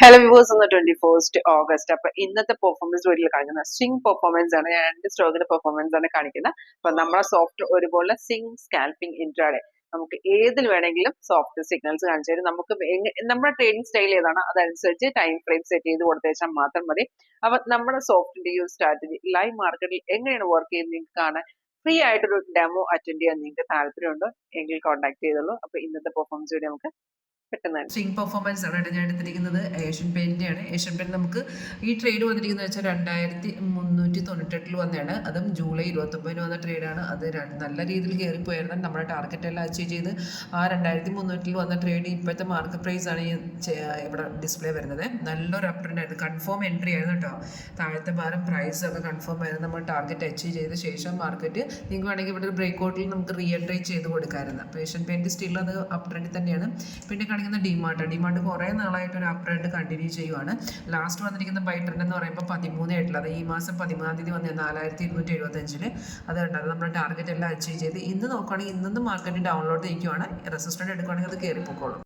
Hello viewers, ഒന്ന് 21st August. അപ്പൊ ഇന്നത്തെ പെർഫോമൻസ് വീഡിയോയിൽ കാണിക്കുന്ന സ്വിംഗ് പെർഫോമൻസ് ആണ്. ഞാൻ രണ്ട് സ്റ്റോക്കിന്റെ പെർഫോമൻസ് ആണ് കാണിക്കുന്നത്. അപ്പൊ നമ്മളെ സോഫ്റ്റ് ഒരുപോലെ സ്വിംഗ് സ്കാൽപ്പിംഗ് ഇൻട്രാഡേ നമുക്ക് ഏതിൽ വേണമെങ്കിലും സോഫ്റ്റ് സിഗ്നൽസ് കാണിച്ചു തരും. നമുക്ക് നമ്മുടെ ട്രേഡിംഗ് സ്റ്റൈൽ ഏതാണ് അതനുസരിച്ച് ടൈം ഫ്രെയിം സെറ്റ് ചെയ്ത് കൊടുത്തേച്ചാൽ മാത്രം മതി. അപ്പൊ നമ്മുടെ സോഫ്റ്റിന്റെ ഈ ഒരു സ്ട്രാറ്റജി ലൈവ് മാർക്കറ്റിൽ എങ്ങനെയാണ് വർക്ക് ചെയ്യുന്നത് നിങ്ങൾക്ക് കാണാൻ ഫ്രീ ആയിട്ടൊരു ഡെമോ അറ്റൻഡ് ചെയ്യാൻ നിങ്ങൾക്ക് താല്പര്യമുണ്ടോ എങ്കിൽ കോൺടാക്ട് ചെയ്തോളൂ. അപ്പൊ ഇന്നത്തെ പെർഫോമൻസ് വീഡിയോ നമുക്ക് സ്വിംഗ് പെർഫോമൻസ് ആണ് ഞാൻ എടുത്തിരിക്കുന്നത്. ഏഷ്യൻ പെയിന്റിന്റെ ആണ്. ഏഷ്യൻ പെയിന്റ് നമുക്ക് ഈ ട്രേഡ് വന്നിരിക്കുന്നത് വെച്ചാൽ 2398 വന്നതാണ്. അതും ജൂലൈ 29 വന്ന ട്രേഡാണ്. അത് നല്ല രീതിയിൽ കയറിപ്പോയായിരുന്നു. നമ്മുടെ ടാർഗറ്റ് എല്ലാം അച്ചീവ് ചെയ്ത് ആ 2300 വന്ന ട്രേഡ് ഇപ്പോഴത്തെ മാർക്കറ്റ് പ്രൈസ് ആണ് ഇവിടെ ഡിസ്പ്ലേ വരുന്നത്. നല്ലൊരു അപ്ട്രെൻഡ് ആയിരുന്നു. കൺഫേം എൻട്രി ആയിരുന്നു കേട്ടോ. താഴത്തെ ഭാരം പ്രൈസ് ഒക്കെ കൺഫേം ആയിരുന്നു. നമ്മൾ ടാർഗറ്റ് അച്ചീവ് ചെയ്ത ശേഷം മാർക്കറ്റ് നിങ്ങൾക്ക് വേണമെങ്കിൽ ഇവിടെ ഒരു ബ്രേക്ക്ഔട്ടിൽ നമുക്ക് റീ എൻട്രി ചെയ്ത് കൊടുക്കാമായിരുന്നു. അപ്പോൾ ഏഷ്യൻ പെയിന്റ് സ്റ്റിൽ അത് അപ് ട്രെൻഡിൽ തന്നെയാണ്. പിന്നെ ഡിമാർട്ട് കുറേ നാളായിട്ട് ഒരു അപ് ട്രെൻഡ് കണ്ടിന്യൂ ചെയ്യുവാണ്. ലാസ്റ്റ് വന്നിരിക്കുന്ന ബൈ ട്രെൻഡ് എന്ന് പറയുമ്പോൾ 13 അത് ഈ മാസം 11 തീയതി വന്നത് 4275 അത് കണ്ടത് നമ്മുടെ ടാർഗറ്റ് എല്ലാം അച്ചീവ് ചെയ്ത് ഇന്ന് നോക്കുകയാണെങ്കിൽ ഇന്നൊന്നും മാർക്കറ്റ് ഡൗൺലോഡ് നിൽക്കുവാണ്. റെസിസ്റ്റന്റ് എടുക്കുകയാണെങ്കിൽ അത് കയറിപ്പോക്കോളും.